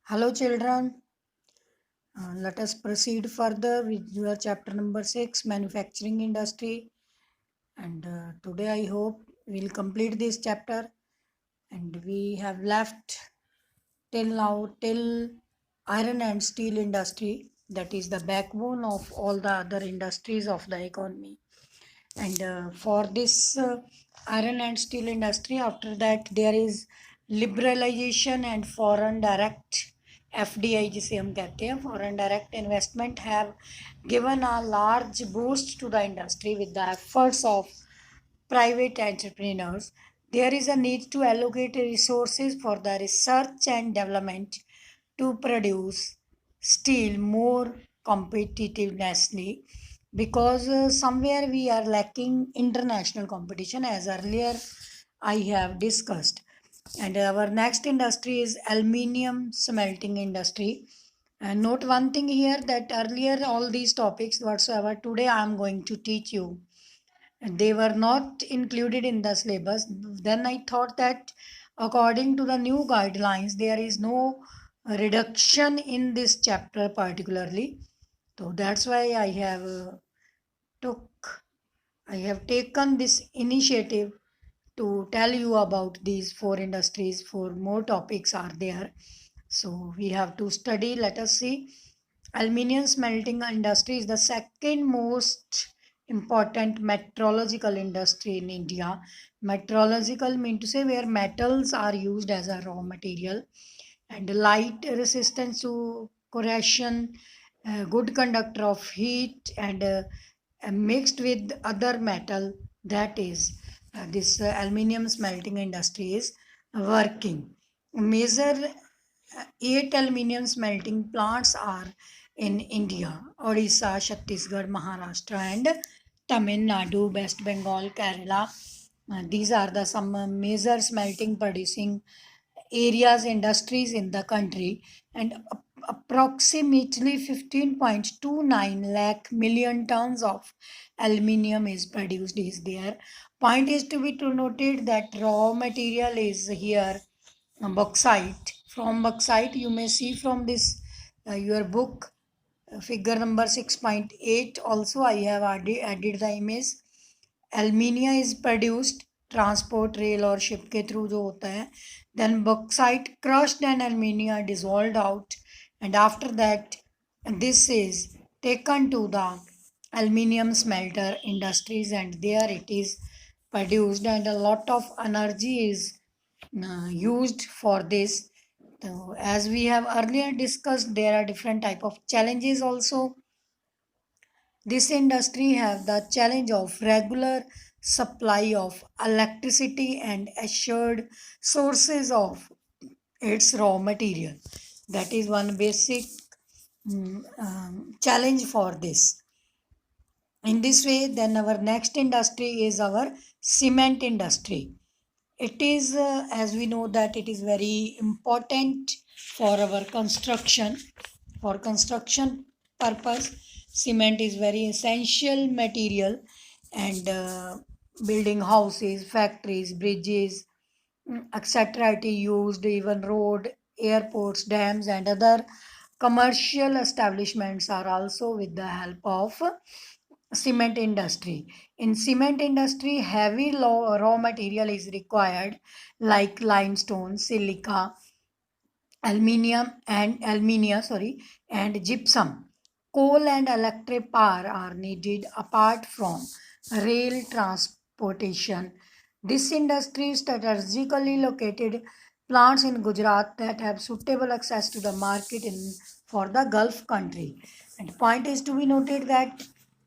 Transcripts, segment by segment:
Hello, children. Let us proceed further with your chapter number 6, manufacturing industry. And today I hope we'll complete this chapter. And we have left till now till iron and steel industry, that is the backbone of all the other industries of the economy. And for this iron and steel industry, after that there is liberalization and foreign direct FDI जिसे हम कहते हैं foreign direct investment have given a large boost to the industry with the efforts of private entrepreneurs. There is a need to allocate resources for the research and development to produce steel more competitively, because somewhere we are lacking international competition, as earlier I have discussed. And our next industry is aluminium smelting industry. And note one thing here, that earlier all these topics whatsoever today I am going to teach you, they were not included in the syllabus. Then I thought that according to the new guidelines there is no reduction in this chapter particularly, so that's why took I have taken this initiative to tell you about these four industries. Four more topics are there, so we have to study. Let us see. Aluminium smelting industry is the second most important metrological industry in India. Metrological mean to say where metals are used as a raw material, and light resistance to corrosion, good conductor of heat, and mixed with other metal, that is this aluminium smelting industry is working. Major eight aluminium smelting plants are in India: Odisha, Chhattisgarh, Maharashtra, and Tamil Nadu, West Bengal, Kerala. These are the some major smelting producing areas, industries in the country, and approximately 15.29 lakh million tons of aluminium is produced is there. Point is to be to noted that raw material is here bauxite. From bauxite you may see from this your book, figure number 6.8, also I have added the image. Alumina is produced transport rail और ship के through जो होता है. Then bauxite crushed and alumina dissolved out, and after that this is taken to the aluminium smelter industries, and there it is produced, and a lot of energy is used for this. So, as we have earlier discussed, there are different type of challenges also. This industry have the challenge of regular supply of electricity and assured sources of its raw material. That is one basic challenge for this. In this way, then our next industry is our cement industry. It is, as we know, that it is very important for our construction. For construction purpose, cement is very essential material, and building houses, factories, bridges, etc. It is used, even road, airports, dams, and other commercial establishments are also with the help of cement industry. In cement industry, heavy raw material is required, like limestone, silica, and gypsum. Coal and electric power are needed apart from rail transportation. This industry strategically located plants in Gujarat that have suitable access to the market in for the Gulf country. And point is to be noted that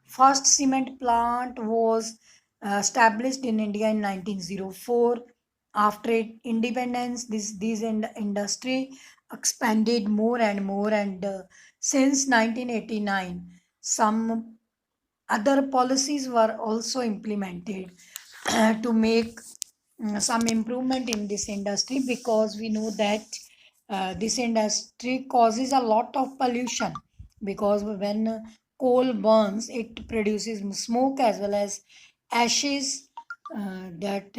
first cement plant was established in India in 1904. After independence, this industry expanded more and more, and since 1989, some other policies were also implemented to make some improvement in this industry, because we know that this industry causes a lot of pollution, because when coal burns it produces smoke as well as ashes, that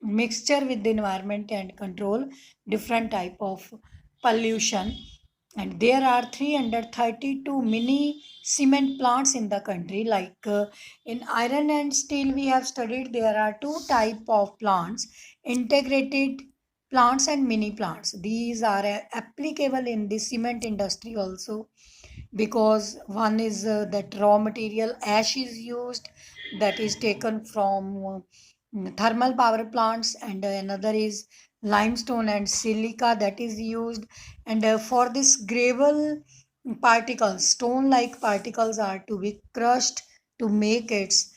mixture with the environment and control different type of pollution. And there are 332 mini cement plants in the country. Like in iron and steel, we have studied there are two type of plants: integrated plants and mini plants. These are applicable in the cement industry also, because one is that raw material ash is used, that is taken from thermal power plants, and another is limestone and silica that is used. And for this gravel particles, stone like particles are to be crushed to make its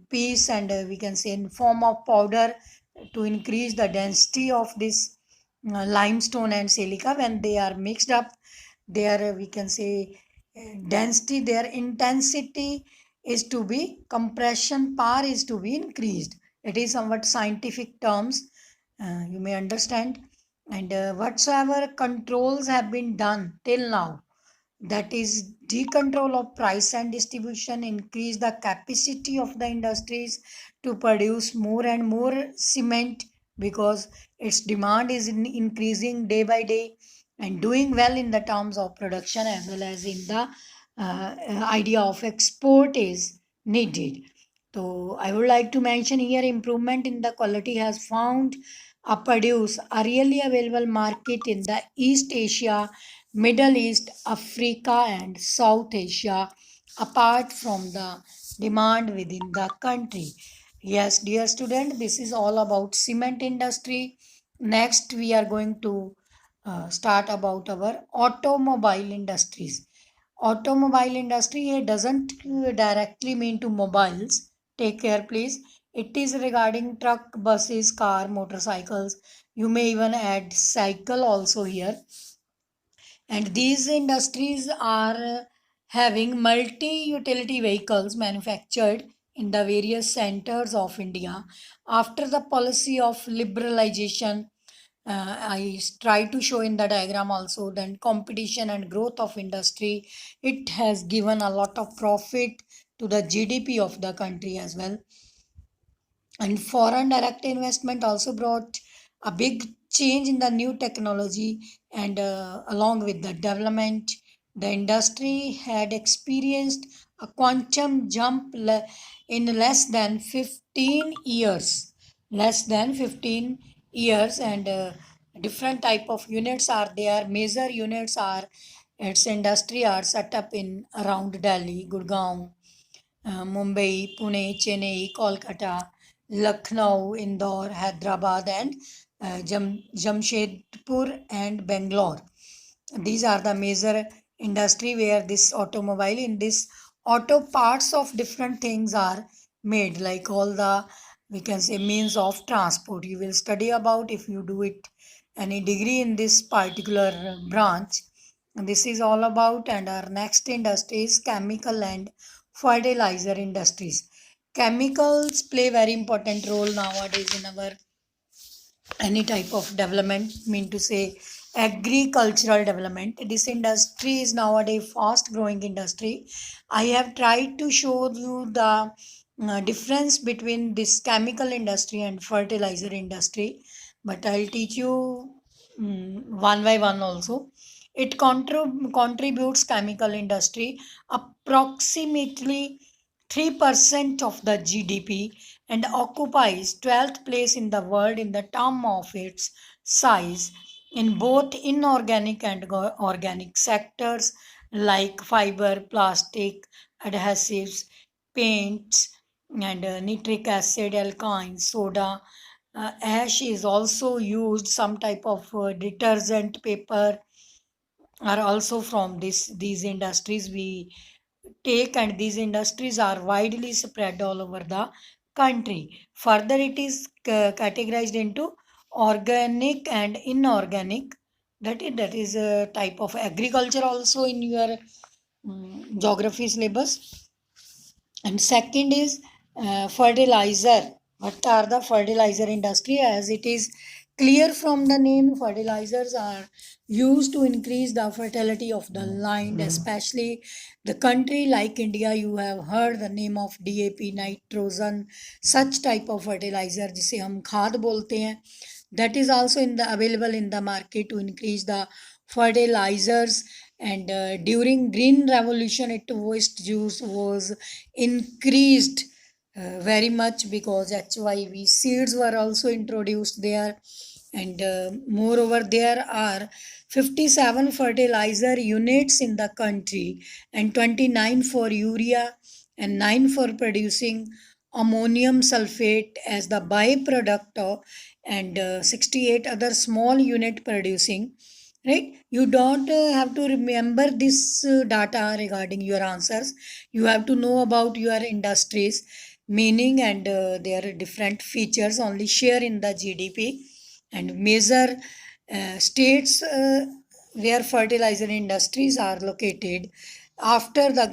piece, and we can say in form of powder, to increase the density of this limestone and silica. When they are mixed up, their we can say density, their intensity is to be, compression power is to be increased. It is somewhat scientific terms, you may understand. And whatsoever controls have been done till now, that is decontrol of price and distribution, increase the capacity of the industries to produce more and more cement, because its demand is increasing day by day, and doing well in the terms of production as well as in the idea of export is needed. So I would like to mention here, improvement in the quality has found a produce a really available market in the East Asia, Middle East, Africa, and South Asia, apart from the demand within the country. Yes, dear student, this is all about cement industry. Next, we are going to start about our automobile industries. Automobile industry here doesn't directly mean to mobiles. Take care, please. It is regarding truck, buses, car, motorcycles. You may even add cycle also here. And these industries are having multi-utility vehicles manufactured in the various centers of India. After the policy of liberalization, I try to show in the diagram also, then competition and growth of industry, it has given a lot of profit to the GDP of the country as well. And foreign direct investment also brought a big change in the new technology, and along with the development, the industry had experienced a quantum jump in less than 15 years. Less than 15 years. And different type of units are there. Major units are, its industry are set up in around Delhi, Gurgaon, Mumbai, Pune, Chennai, Kolkata, Lucknow, Indore, Hyderabad, and Jamshedpur and Bangalore. These are the major industry where this automobile, in this auto parts of different things are made, like all the we can say means of transport. You will study about if you do it any degree in this particular branch. And this is all about. And our next industry is chemical and fertilizer industries. Chemicals play very important role nowadays in our any type of development, mean to say agricultural development. This industry is nowadays fast growing industry. I have tried to show you the difference between this chemical industry and fertilizer industry, but I'll teach you one by one also. It contributes chemical industry approximately 3% of the GDP, and occupies 12th place in the world in the term of its size in both inorganic and organic sectors, like fiber, plastic, adhesives, paints, and nitric acid, alkyne, soda. Ash is also used, some type of detergent, paper are also from these industries we take, and these industries are widely spread all over the country. Further, it is categorized into organic and inorganic. That is a type of agriculture also in your geography syllabus. And second is fertilizer. What are the fertilizer industry? As it is clear from the name, fertilizers are used to increase the fertility of the land, especially the country like India. You have heard the name of DAP, nitrogen, such type of fertilizer जिसे हम खाद बोलते हैं. that is also available in the market to increase the fertilizers. And during green revolution, it waste juice was increased very much, because HYV seeds were also introduced there. And moreover, there are 57 fertilizer units in the country, and 29 for urea, and 9 for producing ammonium sulfate as the byproduct of, and 68 other small unit producing. Right, you don't have to remember this data regarding your answers. You have to know about your industries meaning and their different features. Only share in the GDP and measure states where fertilizer industries are located. After the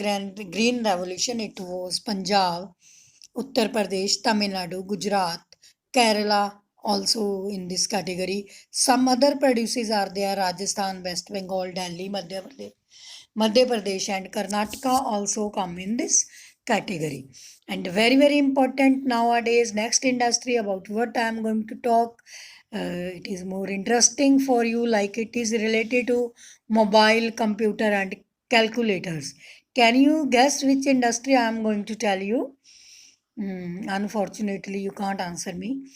green revolution, it was Punjab, Uttar Pradesh, Tamil Nadu, Gujarat, Kerala also in this category. Some other produces are there: Rajasthan, West Bengal, Delhi, Madhya Pradesh and Karnataka also come in this category. And very, very important nowadays, next industry about what I am going to talk. It is more interesting for you, like it is related to mobile, computer and calculators. Can you guess which industry I am going to tell you? Unfortunately, you can't answer me.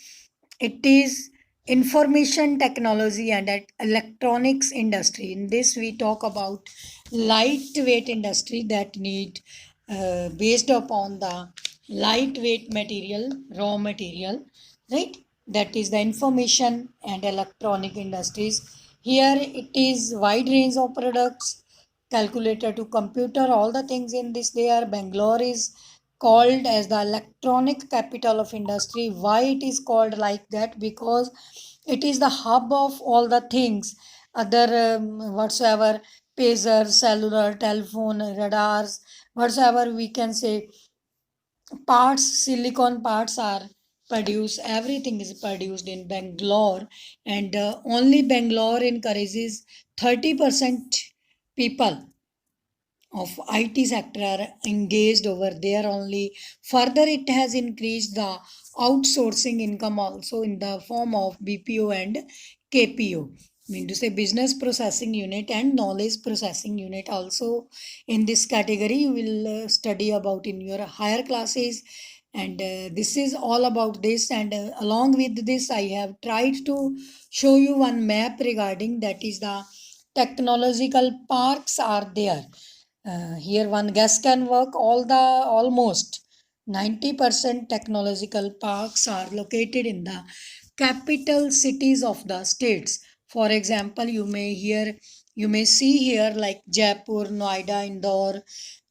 It is information technology and electronics industry. In this, we talk about lightweight industry that need based upon the lightweight material, raw material, right? That is the information and electronic industries. Here, it is wide range of products, calculator to computer, all the things in this. There, Bangalore is called as the electronic capital of industry. Why it is called like that? Because it is the hub of all the things, other whatsoever, pager, cellular, telephone, radars, whatsoever we can say, parts, silicon parts are produced, everything is produced in Bangalore. And only Bangalore encourages 30% people of IT sector are engaged over there only. Further, it has increased the outsourcing income also in the form of BPO and KPO. Mean to say business processing unit and knowledge processing unit also in this category. You will study about in your higher classes. And this is all about this. And along with this, I have tried to show you one map regarding, that is the technological parks are there. Here one guess can work. All the almost 90% technological parks are located in the capital cities of the states. For example, you may see here like Jaipur, Noida, Indore,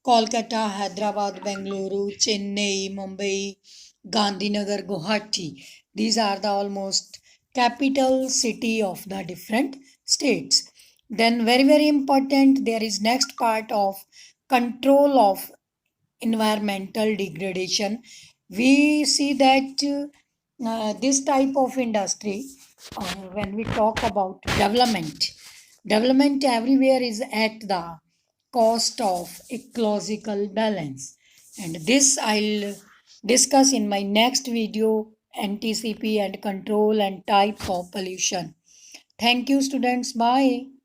Kolkata, Hyderabad, Bengaluru, Chennai, Mumbai, Gandhinagar, Guwahati. These are the almost capital city of the different states. Then very, very important, there is next part of control of environmental degradation. We see that this type of industry, when we talk about development everywhere is at the cost of ecological balance. And this I'll discuss in my next video, NTCP and control and types of pollution. Thank you, students. Bye.